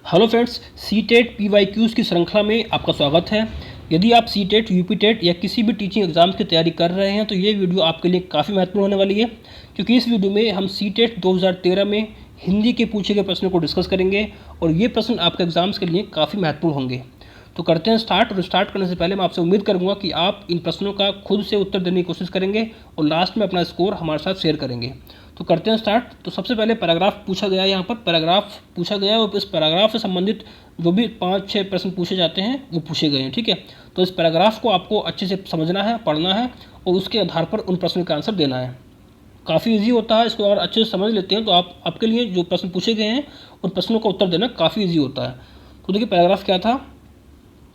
Hello friends, CTET PYQs की श्रृंखला में आपका स्वागत है। यदि आप सीटेट, यूपीटेट या किसी भी टीचिंग एग्जाम की तैयारी कर रहे हैं तो ये वीडियो आपके लिए काफ़ी महत्वपूर्ण होने वाली है, क्योंकि इस वीडियो में हम सीटेट 2013 में हिंदी के पूछे गए प्रश्नों को डिस्कस करेंगे और ये प्रश्न आपके एग्जाम्स के लिए काफ़ी महत्वपूर्ण होंगे। तो करते हैं स्टार्ट। और स्टार्ट करने से पहले मैं आपसे उम्मीद करूंगा कि आप इन प्रश्नों का खुद से उत्तर देने की कोशिश करेंगे और लास्ट में अपना स्कोर हमारे साथ शेयर करेंगे। तो करते हैं स्टार्ट। तो सबसे पहले पैराग्राफ पूछा गया है, यहाँ पर पैराग्राफ पूछा गया है और इस पैराग्राफ से संबंधित जो भी 5-6 प्रश्न पूछे जाते हैं वो पूछे गए हैं। ठीक है, तो इस पैराग्राफ को आपको अच्छे से समझना है, पढ़ना है और उसके आधार पर उन प्रश्नों का आंसर देना है। काफ़ी ईजी होता है, इसको और अच्छे से समझ लेते हैं तो आपके लिए जो प्रश्न पूछे गए हैं उन प्रश्नों का उत्तर देना काफ़ी ईजी होता है। तो देखिए पैराग्राफ क्या था।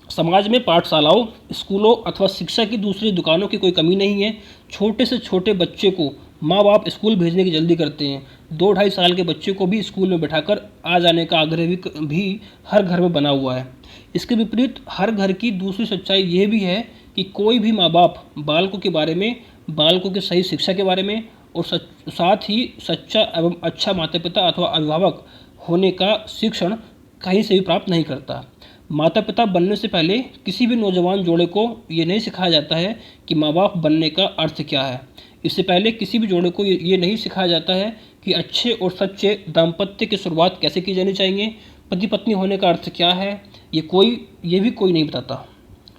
समाज में पाठशालाओं, स्कूलों अथवा शिक्षा की दूसरी दुकानों की कोई कमी नहीं है। छोटे से छोटे बच्चे को माँ बाप स्कूल भेजने की जल्दी करते हैं। 2-2.5 साल के बच्चे को भी स्कूल में बैठाकर आ जाने का आग्रह भी हर घर में बना हुआ है। इसके विपरीत हर घर की दूसरी सच्चाई ये भी है कि कोई भी माँ बाप बालकों के बारे में, बालकों की सही शिक्षा के बारे में और साथ ही सच्चा एवं अच्छा माता पिता अथवा अभिभावक होने का शिक्षण कहीं से भी प्राप्त नहीं करता। माता पिता बनने से पहले किसी भी नौजवान जोड़े को ये नहीं सिखाया जाता है कि माँ बाप बनने का अर्थ क्या है। इससे पहले किसी भी जोड़े को ये नहीं सिखाया जाता है कि अच्छे और सच्चे दाम्पत्य की शुरुआत कैसे की जानी चाहिए, पति पत्नी होने का अर्थ क्या है, ये भी कोई नहीं बताता।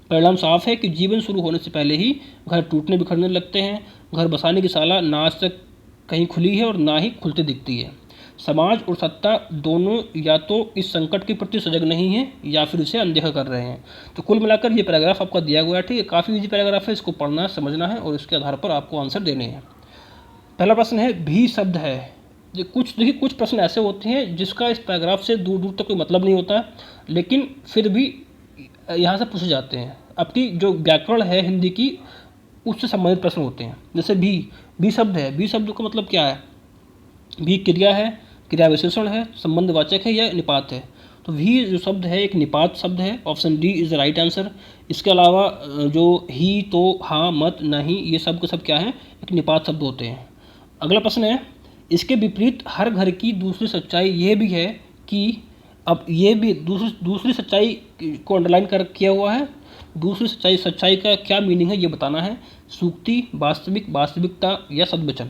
परिणाम साफ है कि जीवन शुरू होने से पहले ही घर टूटने बिखरने लगते हैं। घर बसाने की साला ना आज तक कहीं खुली है और ना ही खुलते दिखती है। समाज और सत्ता दोनों या तो इस संकट के प्रति सजग नहीं है या फिर इसे अनदेखा कर रहे हैं। तो कुल मिलाकर ये पैराग्राफ आपका दिया गया है। ठीक है, काफ़ी इजी पैराग्राफ है, इसको पढ़ना समझना है और इसके आधार पर आपको आंसर देने हैं। पहला प्रश्न है भी शब्द है। कुछ प्रश्न ऐसे होते हैं जिसका इस पैराग्राफ से दूर दूर तक कोई मतलब नहीं होता, लेकिन फिर भी यहाँ से पूछे जाते हैं। आपकी जो व्याकरण है हिंदी की उससे संबंधित प्रश्न होते हैं। जैसे भी शब्द है, भी शब्द का मतलब क्या है। भी क्रिया है, क्रिया विशेषण है, संबंधवाचक है या निपात है। तो भी जो शब्द है एक निपात शब्द है। Option D is the right answer. इसके अलावा जो ही, तो, हाँ, मत, नहीं, ये सब के सब क्या है, एक निपात शब्द होते हैं। अगला प्रश्न है इसके विपरीत हर घर की दूसरी सच्चाई ये भी है कि, अब ये भी दूसरी सच्चाई को अंडरलाइन कर किया हुआ है। दूसरी सच्चाई का क्या मीनिंग है ये बताना है। सूक्ति, वास्तविक, वास्तविकता या सद्वचन।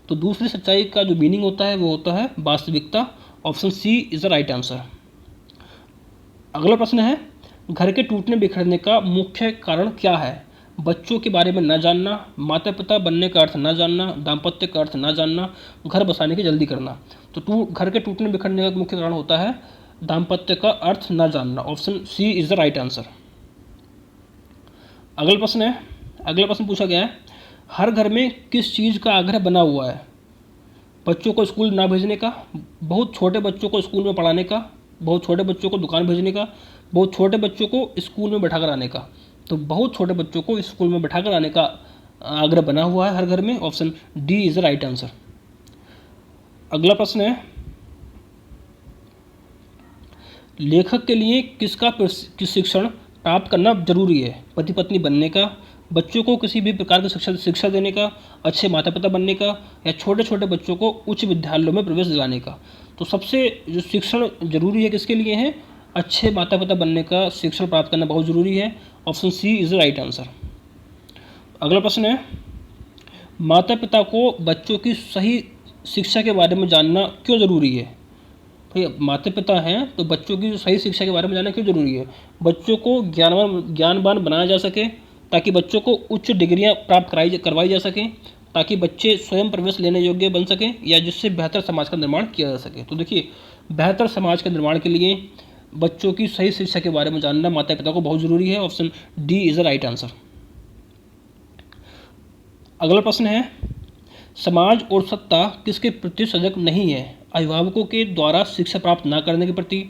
तो दूसरी सच्चाई का जो मीनिंग होता है वो होता है वास्तविकता। Option C is the right answer. अगला प्रश्न है घर के टूटने बिखरने का मुख्य कारण क्या है। बच्चों के बारे में न जानना, माता पिता बनने का अर्थ न जानना, दाम्पत्य का अर्थ न जानना, घर बसाने की जल्दी करना। तो घर के टूटने बिखरने का मुख्य कारण होता है दाम्पत्य का अर्थ न जानना। Option C is the right answer. अगला प्रश्न पूछा गया है हर घर में किस चीज़ का आग्रह बना हुआ है। बच्चों को स्कूल ना भेजने का, बहुत छोटे बच्चों को स्कूल में पढ़ाने का, बहुत छोटे बच्चों को दुकान भेजने का, बहुत छोटे बच्चों को स्कूल में बैठा कर आने का। तो बहुत छोटे बच्चों को स्कूल में बैठा कर आने का आग्रह बना हुआ है हर घर में। Option D is the right answer. अगला प्रश्न है लेखक के लिए किसका शिक्षण प्राप्त करना जरूरी है। पति पत्नी बनने का, बच्चों को किसी भी प्रकार की शिक्षा देने का, अच्छे माता पिता बनने का, या छोटे छोटे बच्चों को उच्च विद्यालयों में प्रवेश दिलाने का। तो सबसे जो शिक्षण जरूरी है किसके लिए है, अच्छे माता पिता बनने का शिक्षण प्राप्त करना बहुत ज़रूरी है। Option C is the right answer. अगला प्रश्न है माता पिता को बच्चों की सही शिक्षा के बारे में जानना क्यों ज़रूरी है। भाई माता पिता हैं तो बच्चों की सही शिक्षा के बारे में जानना क्यों जरूरी है। बच्चों को ज्ञानवान बनाया जा सके, ताकि बच्चों को उच्च डिग्रियां प्राप्त करवाई जा सकें, ताकि बच्चे स्वयं प्रवेश लेने योग्य बन सकें, या जिससे बेहतर समाज का निर्माण किया जा सके। तो देखिए बेहतर समाज के निर्माण के लिए बच्चों की सही शिक्षा के बारे में जानना माता पिता को बहुत ज़रूरी है। Option D is the right answer. अगला प्रश्न है समाज और सत्ता किसके प्रति सजग नहीं है। अभिभावकों के द्वारा शिक्षा प्राप्त न करने के प्रति,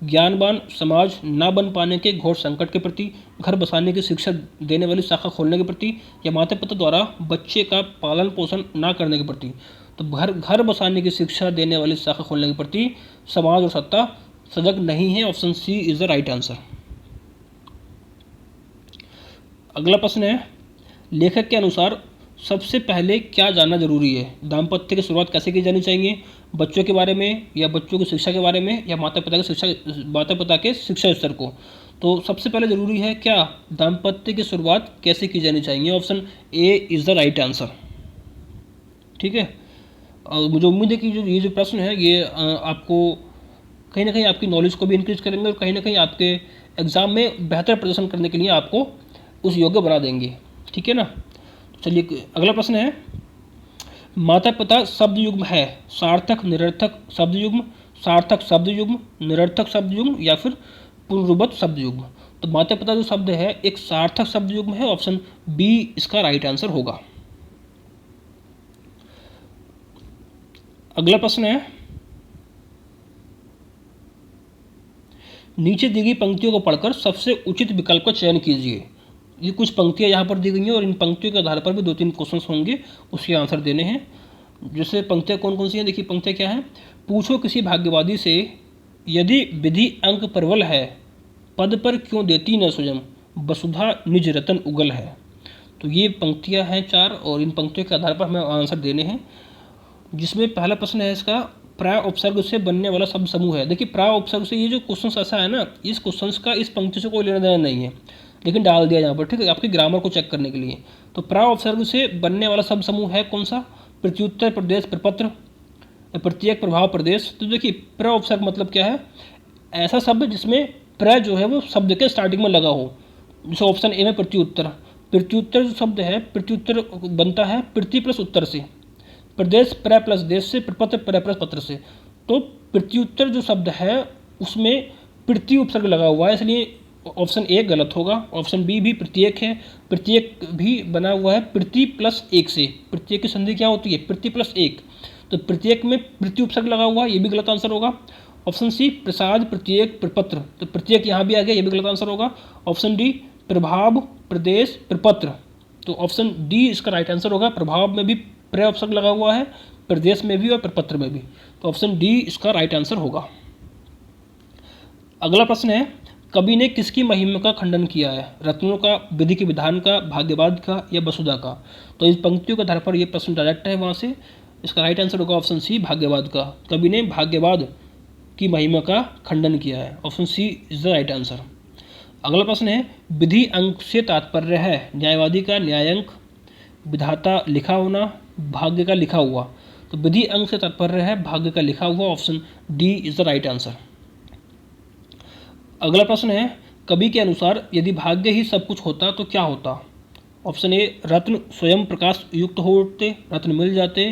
ज्ञानवान समाज न बन पाने के घोर संकट के प्रति, घर बसाने की शिक्षा देने वाली शाखा खोलने के प्रति, या माता पिता द्वारा बच्चे का पालन पोषण न करने के प्रति। तो घर बसाने की शिक्षा देने वाली शाखा खोलने के प्रति समाज और सत्ता सजग नहीं है। Option C is the right answer. अगला प्रश्न है लेखक के अनुसार सबसे पहले क्या जानना जरूरी है। दाम्पत्य की शुरुआत कैसे की जानी चाहिए, बच्चों के बारे में या बच्चों की शिक्षा के बारे में या माता पिता के शिक्षा स्तर को। तो सबसे पहले ज़रूरी है क्या, दाम्पत्य की शुरुआत कैसे की जानी चाहिए। Option A is the right answer. ठीक है, और मुझे उम्मीद है कि ये जो प्रश्न है ये आपको कहीं ना कहीं आपकी नॉलेज को भी इंक्रीज करेंगे और कहीं ना कहीं आपके एग्ज़ाम में बेहतर प्रदर्शन करने के लिए आपको उस योग्य बना देंगे। ठीक है ना। तो चलिए अगला प्रश्न है, माता पिता शब्द युग्म है, सार्थक निरर्थक शब्द युग्म, सार्थक शब्द युग्म, निरर्थक शब्द युग्म या फिर पुनरुबत शब्द युग्म। तो माता पिता जो शब्द है एक सार्थक शब्द युग्म है, ऑप्शन बी इसका राइट आंसर होगा। अगला प्रश्न है, नीचे दी गई पंक्तियों को पढ़कर सबसे उचित विकल्प का चयन कीजिए। ये कुछ पंक्तियां यहाँ पर दी गई हैं और इन पंक्तियों के आधार पर भी 2-3 क्वेश्चंस होंगे, उसके आंसर देने हैं। जैसे पंक्तियां कौन कौन सी हैं, देखिए पंक्तियां क्या हैं। पूछो किसी भाग्यवादी से, यदि विधि अंक प्रबल है, पद पर क्यों देती न स्वयं, वसुधा निज रतन उगल है। तो ये पंक्तियां हैं 4 और इन पंक्तियों के आधार पर हमें आंसर देने हैं। जिसमें पहला प्रश्न है इसका, प्राय उपसर्ग से बनने वाला शब्द समूह है। देखिए प्राय उपसर्ग से ये जो क्वेश्चन ऐसा है ना, इस क्वेश्चन का इस पंक्ति से कोई लेना देना नहीं है, लेकिन डाल दिया यहाँ पर, ठीक है, आपके ग्रामर को चेक करने के लिए। तो प्राय उपसर्ग से बनने वाला शब्द समूह है कौन सा, प्रत्युत्तर, प्रदेश, प्रपत्र, प्रत्येक, प्रभाव, प्रदेश। तो देखिए प्राय उपसर्ग मतलब क्या है, ऐसा शब्द जिसमें प्र जो है वो शब्द के स्टार्टिंग में लगा हो। जैसे ऑप्शन ए में प्रत्युत्तर, प्रत्युत्तर जो शब्द है, प्रत्युत्तर बनता है प्रति प्लस उत्तर से, प्रदेश प्र प्लस देश से, प्रपत्र प्र प्लस पत्र से। तो प्रत्युत्तर जो शब्द है उसमें प्रति उपसर्ग लगा हुआ है, इसलिए ऑप्शन ए गलत होगा। ऑप्शन बी भी प्रत्येक है, प्रत्येक भी बना हुआ है प्रति प्लस एक से। प्रत्येक की संधि क्या होती है, प्रति प्लस एक, तो प्रत्येक में प्रति उपसर्ग लगा हुआ है, ये भी गलत आंसर होगा। ऑप्शन सी प्रसाद, प्रत्येक, प्रपत्र, तो प्रत्येक यहाँ भी आ गया, ये भी गलत आंसर होगा। ऑप्शन डी प्रभाव, प्रदेश, प्रपत्र, तो ऑप्शन डी इसका राइट आंसर होगा। प्रभाव में भी प्र उपसर्ग लगा हुआ है, प्रदेश में भी और प्रपत्र में भी, तो ऑप्शन डी इसका राइट आंसर होगा। अगला प्रश्न है, कवि ने किसकी महिमा का खंडन किया है, रत्नों का, विधि के विधान का, भाग्यवाद का या वसुधा का। तो इस पंक्तियों के आधार पर ये प्रश्न डायरेक्ट है वहाँ से, इसका राइट आंसर होगा ऑप्शन सी भाग्यवाद का। कवि ने भाग्यवाद की महिमा का खंडन किया है, option C is the right answer. अगला प्रश्न है, विधि अंक से तात्पर्य है न्यायवादी का न्यायांक, विधाता लिखा होना, भाग्य का लिखा हुआ। तो विधि अंक से तात्पर्य है भाग्य का लिखा हुआ, option D is the right answer. अगला प्रश्न है, कवि के अनुसार यदि भाग्य ही सब कुछ होता तो क्या होता। ऑप्शन ए रत्न स्वयं प्रकाश युक्त होते, रत्न मिल जाते,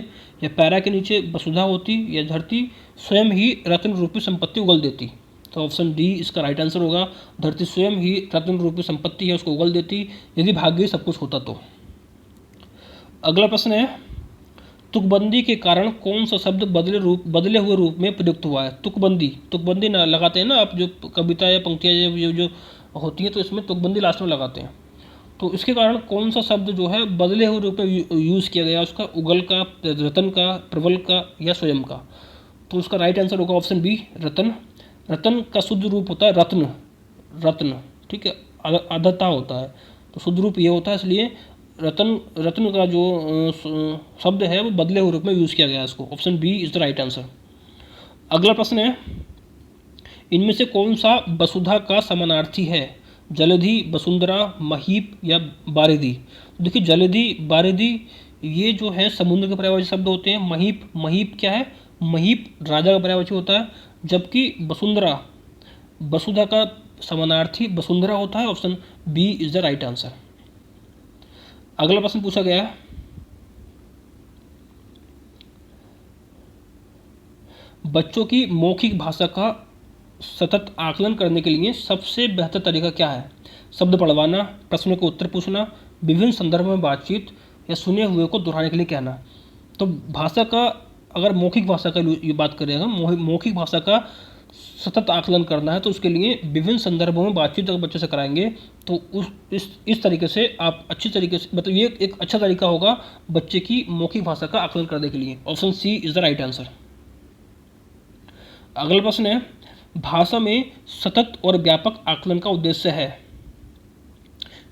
या पैरा के नीचे वसुधा होती, या धरती स्वयं ही रत्न रूपी संपत्ति उगल देती। तो ऑप्शन डी इसका राइट आंसर होगा, धरती स्वयं ही रत्न रूपी संपत्ति है उसको उगल देती यदि भाग्य ही सब कुछ होता तो। अगला प्रश्न है, तुकबंदी के कारण कौन सा शब्द बदले हुए रूप में प्रयुक्त हुआ है। तुकबंदी ना लगाते हैं ना आप, जो कविता या पंक्तियाँ जो होती हैं तो इसमें तुकबंदी लास्ट में लगाते हैं। तो इसके कारण कौन सा शब्द जो है बदले हुए रूप में यूज़ किया गया, उसका उगल का, रतन का, प्रबल का या स्वयं का। तो उसका राइट आंसर होगा ऑप्शन बी रतन। रतन का शुद्ध रूप होता है रत्न, ठीक है, आधता होता है, तो शुद्ध रूप ये होता है, इसलिए रत्न का जो शब्द है वो बदले हुए रूप में यूज़ किया गया है इसको, option B is the right answer. अगला प्रश्न है, इनमें से कौन सा वसुधा का समानार्थी है, जलधि, वसुंधरा, महीप या बारिधि। देखिए जलधि, बारिधि ये जो है समुद्र के पर्यायवाची शब्द होते हैं। महीप क्या है, महीप राजा का पर्यायवाची होता है, जबकि वसुंधरा वसुधा का समानार्थी वसुंधरा होता है, option B is the right answer. अगला प्रश्न पूछा गया है, बच्चों की मौखिक भाषा का सतत आकलन करने के लिए सबसे बेहतर तरीका क्या है। शब्द पढ़वाना, प्रश्नों के उत्तर पूछना, विभिन्न संदर्भ में बातचीत या सुने हुए को दोहराने के लिए कहना। तो भाषा का, अगर मौखिक भाषा का ये बात करें, मौखिक भाषा का सतत आकलन करना है तो उसके लिए विभिन्न संदर्भों में बातचीत अगर बच्चे से कराएंगे तो इस तरीके से आप अच्छी तरीके से, मतलब ये एक अच्छा तरीका होगा बच्चे की मौखिक भाषा का आकलन करने के लिए, option C is the right answer. अगला प्रश्न है, भाषा में सतत और व्यापक आकलन का उद्देश्य है।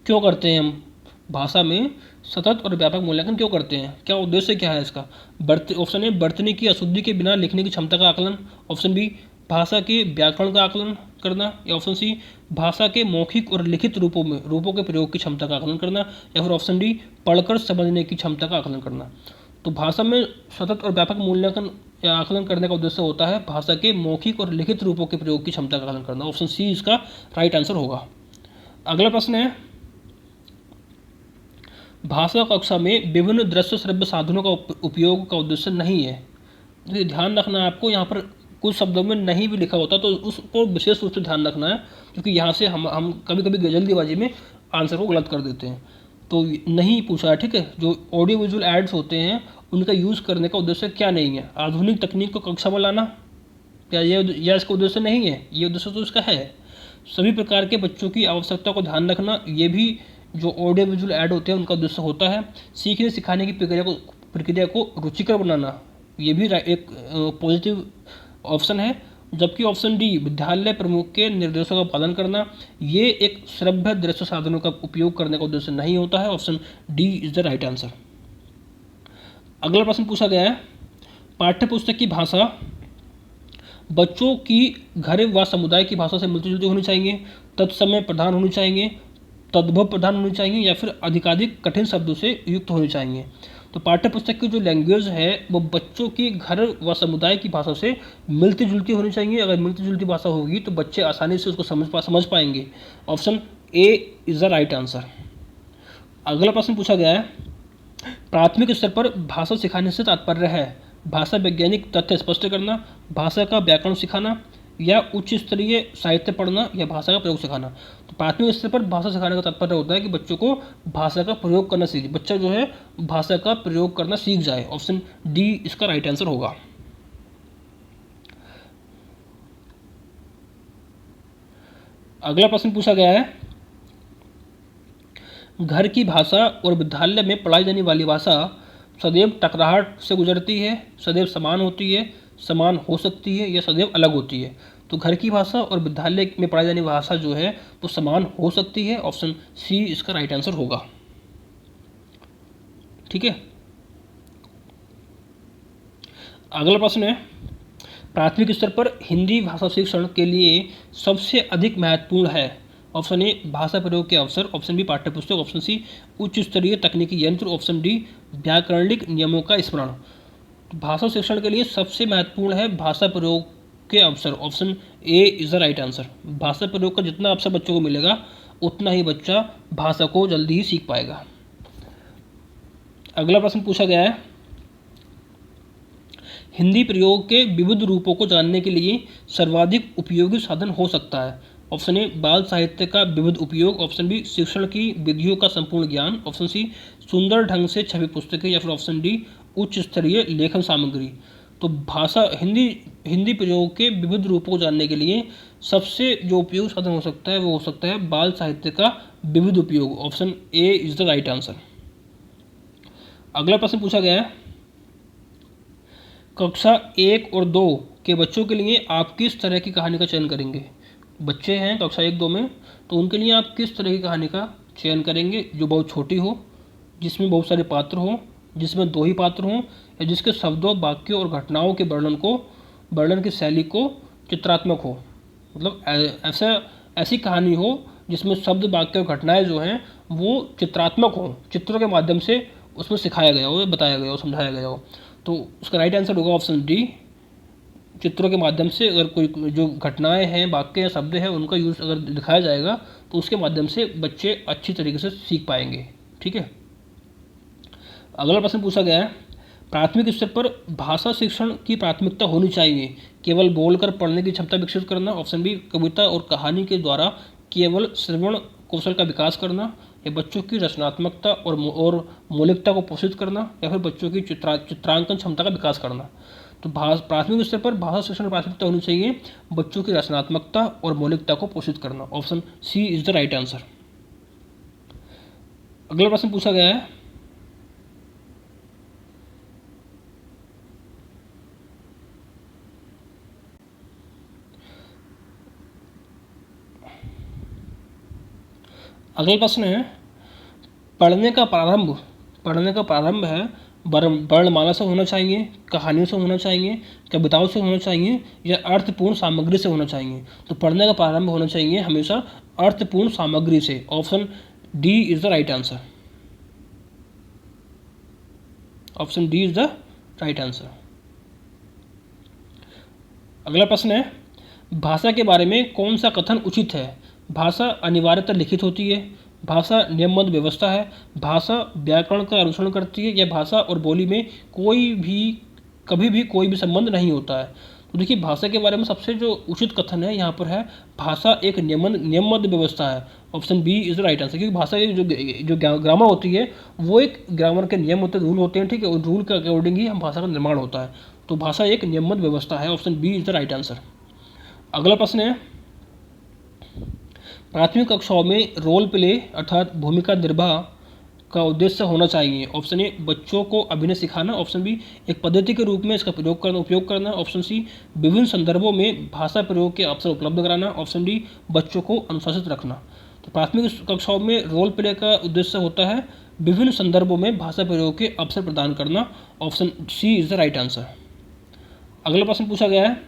क्यों करते हैं हम भाषा में सतत और व्यापक मूल्यांकन क्यों करते हैं, क्या उद्देश्य क्या है इसका? ऑप्शन ए बरतने की अशुद्धि के बिना लिखने की क्षमता का आकलन, ऑप्शन बी भाषा के व्याकरण का आकलन करना, या ऑप्शन सी भाषा के मौखिक और लिखित रूपों के प्रयोग की क्षमता का आकलन करना, या फिर ऑप्शन डी पढ़कर समझने की क्षमता का आकलन करना। तो भाषा में सतत और व्यापक मूल्यांकन या आकलन करने का उद्देश्य होता है भाषा के मौखिक और लिखित रूपों के प्रयोग की क्षमता का आकलन करना। ऑप्शन सी इसका राइट आंसर होगा। अगला प्रश्न है, भाषा कक्षा में विभिन्न दृश्य श्रव्य साधनों का उपयोग का उद्देश्य नहीं है। तो ध्यान रखना है आपको, यहाँ पर कुछ शब्दों में नहीं भी लिखा होता तो उसको विशेष रूप से ध्यान रखना है, क्योंकि यहाँ से हम कभी कभी जल्दीबाजी में आंसर को गलत कर देते हैं। तो नहीं पूछा है, ठीक है। जो ऑडियो विजुअल एड्स होते हैं उनका यूज़ करने का उद्देश्य क्या नहीं है? आधुनिक तकनीक को कक्षा में लाना, क्या यह इसका उद्देश्य नहीं है? ये उद्देश्य तो इसका है। सभी प्रकार के बच्चों की आवश्यकता को ध्यान रखना, ये भी जो ऑडियो विजुअल ऐड होते हैं उनका उद्देश्य होता है। सीखने सिखाने की प्रक्रिया को रुचिकर बनाना, ये भी एक पॉजिटिव ऑप्शन है। जबकि ऑप्शन डी विद्यालय प्रमुख के निर्देशों का पालन करना, ये एक श्रव्य दृश्य साधनों का उपयोग करने का उद्देश्य नहीं होता है। Option D is the right answer. अगला प्रश्न पूछा गया है, पाठ्यपुस्तक की भाषा बच्चों की घर व समुदाय की भाषा से मिलती जुलती होनी चाहिए, तत्समय प्रधान होनी चाहिए, तद्भव प्रधान होनी चाहिए, या फिर अधिकाधिक कठिन शब्दों से युक्त होनी चाहिए। तो पाठ्यपुस्तक की जो लैंग्वेज है वो बच्चों की घर व समुदाय की भाषा से मिलती जुलती होनी चाहिए। अगर मिलती जुलती भाषा होगी तो बच्चे आसानी से उसको समझ पाएंगे। Option A is the right answer. अगला प्रश्न पूछा गया है, प्राथमिक स्तर पर भाषा सिखाने से तात्पर्य है भाषा वैज्ञानिक तथ्य स्पष्ट करना, भाषा का व्याकरण सिखाना, या उच्च स्तरीय साहित्य पढ़ना, या भाषा का प्रयोग सिखाना। तो प्राथमिक स्तर पर भाषा सिखाने का तात्पर्य होता है कि बच्चों को भाषा का प्रयोग करना सीखे, बच्चा जो है भाषा का प्रयोग करना सीख जाए। ऑप्शन डी इसका राइट आंसर होगा। अगला प्रश्न पूछा गया है, घर की भाषा और विद्यालय में पढ़ाई जाने वाली भाषा सदैव टकराहट से गुजरती है, सदैव समान होती है, समान हो सकती है, या सदैव अलग होती है। तो घर की भाषा और विद्यालय में पढ़ाई जाने वाली भाषा जो है वो समान हो सकती है। ऑप्शन सी इसका राइट आंसर होगा। ठीक है। अगला प्रश्न है, प्राथमिक स्तर पर हिंदी भाषा शिक्षण के लिए सबसे अधिक महत्वपूर्ण है। ऑप्शन ए भाषा प्रयोग के अवसर, ऑप्शन बी पाठ्यपुस्तक, ऑप्शन सी उच्च स्तरीय तकनीकी यंत्र, ऑप्शन डी व्याकरणिक नियमों का स्मरण। भाषा शिक्षण के लिए सबसे महत्वपूर्ण है भाषा प्रयोग के अवसर। Option A is the right answer. भाषा प्रयोग का जितना अवसर बच्चों को मिलेगा उतना ही बच्चा भाषा को जल्दी ही सीख पाएगा। अगला प्रश्न पूछा गया है, हिंदी प्रयोग के विविध रूपों को जानने के लिए सर्वाधिक उपयोगी साधन हो सकता है। ऑप्शन ए बाल साहित्य का विविध उपयोग, ऑप्शन बी शिक्षण की विधियों का संपूर्ण ज्ञान, ऑप्शन सी सुंदर ढंग से छवि पुस्तकें, या फिर ऑप्शन डी उच्च स्तरीय लेखन सामग्री। तो भाषा हिंदी प्रयोग के विविध रूपों को जानने के लिए सबसे जो उपयोग साधन हो सकता है वो हो सकता है बाल साहित्य का विविध उपयोग। Option A is the right answer. अगला प्रश्न पूछा गया है, कक्षा 1 और 2 के बच्चों के लिए आप किस तरह की कहानी का चयन करेंगे? बच्चे हैं कक्षा 1-2 में, तो उनके लिए आप किस तरह की कहानी का चयन करेंगे जो बहुत छोटी हो, जिसमें बहुत सारे पात्र हों, जिसमें 2 ही पात्र हों, या जिसके शब्दों वाक्यों और घटनाओं के वर्णन की शैली को चित्रात्मक हो। मतलब ऐसी कहानी हो जिसमें शब्द वाक्य और घटनाएं जो हैं वो चित्रात्मक हो, चित्रों के माध्यम से उसमें सिखाया गया हो, बताया गया हो, समझाया गया हो। तो उसका राइट आंसर होगा ऑप्शन डी, चित्रों के माध्यम से। अगर कोई जो घटनाएं हैं, वाक्य या शब्द हैं, उनका यूज़ अगर दिखाया जाएगा तो उसके माध्यम से बच्चे अच्छी तरीके से सीख पाएंगे। ठीक है। अगला प्रश्न पूछा गया है, प्राथमिक स्तर पर भाषा शिक्षण की प्राथमिकता होनी चाहिए केवल बोलकर पढ़ने की क्षमता विकसित करना, ऑप्शन बी कविता और कहानी के द्वारा केवल श्रवण कौशल का विकास करना, या बच्चों की रचनात्मकता और मौलिकता को पोषित करना, या फिर बच्चों की चित्रांकन क्षमता का विकास करना। तो प्राथमिक स्तर पर भाषा शिक्षण की प्राथमिकता होनी चाहिए बच्चों की रचनात्मकता और मौलिकता को पोषित करना। Option C is the right answer. अगला प्रश्न पूछा गया है, अगला प्रश्न है, पढ़ने का प्रारंभ पढ़ने का प्रारंभ है वर्णमाला से होना चाहिए, कहानियों से होना चाहिए, कविताओं से होना चाहिए या अर्थपूर्ण सामग्री से होना चाहिए। तो पढ़ने का प्रारंभ होना चाहिए हमेशा अर्थपूर्ण सामग्री से। Option D is the right answer. Option D is the right answer. अगला प्रश्न है, भाषा के बारे में कौन सा कथन उचित है? भाषा अनिवार्यतः लिखित होती है, भाषा नियमबद्ध व्यवस्था है, भाषा व्याकरण का अनुसरण करती है या भाषा और बोली में कभी भी कोई भी संबंध नहीं होता है। तो देखिए, भाषा के बारे में सबसे जो उचित कथन है यहाँ पर है भाषा एक नियमबद्ध व्यवस्था है। Option B is the right answer. क्योंकि भाषा की जो ग्रामर होती है वो एक ग्रामर के नियम होते हैं, रूल होते हैं, ठीक है, और रूल के अकॉर्डिंग ही हम भाषा का निर्माण होता है। तो भाषा एक नियमबद्ध व्यवस्था है। Option B is the right answer. अगला प्रश्न है, प्राथमिक कक्षाओं में रोल प्ले अर्थात भूमिका निर्वाह का उद्देश्य होना चाहिए। ऑप्शन ए बच्चों को अभिनय सिखाना, ऑप्शन बी एक पद्धति के रूप में इसका उपयोग करना, ऑप्शन सी विभिन्न संदर्भों में भाषा प्रयोग के अवसर उपलब्ध कराना, ऑप्शन डी बच्चों को अनुशासित रखना। तो प्राथमिक कक्षाओं में रोल प्ले का उद्देश्य होता है विभिन्न संदर्भों में भाषा प्रयोग के अवसर प्रदान करना। Option C is the right answer. अगला प्रश्न पूछा गया है,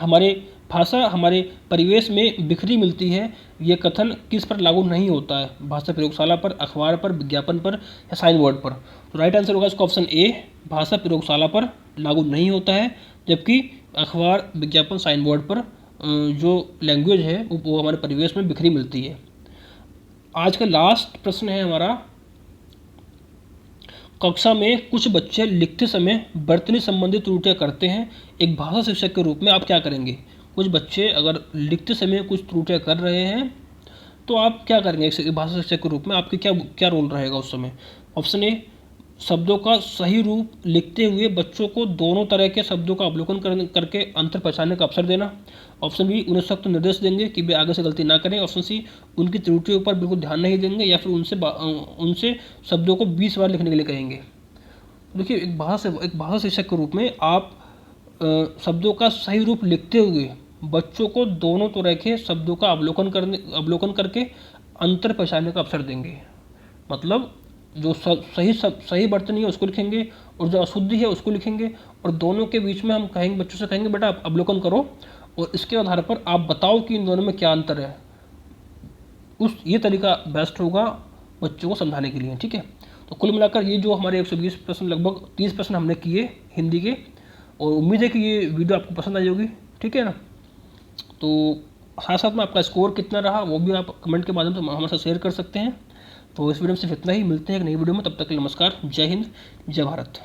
हमारे भाषा हमारे परिवेश में बिखरी मिलती है, ये कथन किस पर लागू नहीं होता है? भाषा प्रयोगशाला पर, अखबार पर, विज्ञापन पर या साइन बोर्ड पर? तो राइट आंसर होगा इसका ऑप्शन ए, भाषा प्रयोगशाला पर लागू नहीं होता है, जबकि अखबार, विज्ञापन, साइन बोर्ड पर जो लैंग्वेज है वो हमारे परिवेश में बिखरी मिलती है। आज का लास्ट प्रश्न है हमारा, कक्षा में कुछ बच्चे लिखते समय वर्तनी संबंधी त्रुटियां करते हैं, एक भाषा शिक्षक के रूप में आप क्या करेंगे? कुछ बच्चे अगर लिखते समय कुछ त्रुटियां कर रहे हैं तो आप क्या करेंगे एक भाषा शिक्षक के रूप में? आपके क्या रोल रहेगा उस समय? ऑप्शन ए शब्दों का सही रूप लिखते हुए बच्चों को दोनों तरह के शब्दों का अवलोकन करके अंतर पहचानने का अवसर देना। ऑप्शन बी उन्हें सख्त निर्देश देंगे कि वे आगे से गलती ना करें। ऑप्शन सी उनकी त्रुटियों पर बिल्कुल ध्यान नहीं देंगे या फिर उनसे शब्दों को 20 बार लिखने के लिए कहेंगे। देखिए, एक भाषा शिक्षक के रूप में आप शब्दों का सही रूप लिखते हुए बच्चों को दोनों तरह के शब्दों का अवलोकन करके अंतर पहचानने का अवसर देंगे। मतलब जो सही वर्तनी है उसको लिखेंगे और जो अशुद्धि है उसको लिखेंगे, और दोनों के बीच में हम कहेंगे, बच्चों से कहेंगे बेटा आप अवलोकन करो और इसके आधार पर आप बताओ कि इन दोनों में क्या अंतर है। ये तरीका बेस्ट होगा बच्चों को समझाने के लिए, ठीक है। तो कुल मिलाकर ये जो हमारे 120 प्रश्न, लगभग 30 प्रश्न हमने किए हिंदी के, और उम्मीद है कि ये वीडियो आपको पसंद आई होगी, ठीक है ना। तो साथ साथ में आपका स्कोर कितना रहा वो भी आप कमेंट के माध्यम से हमारे साथ शेयर कर सकते हैं। तो इस वीडियो में सिर्फ इतना ही, मिलते हैं एक नई वीडियो में, तब तक के लिए नमस्कार, जय हिंद, जय भारत।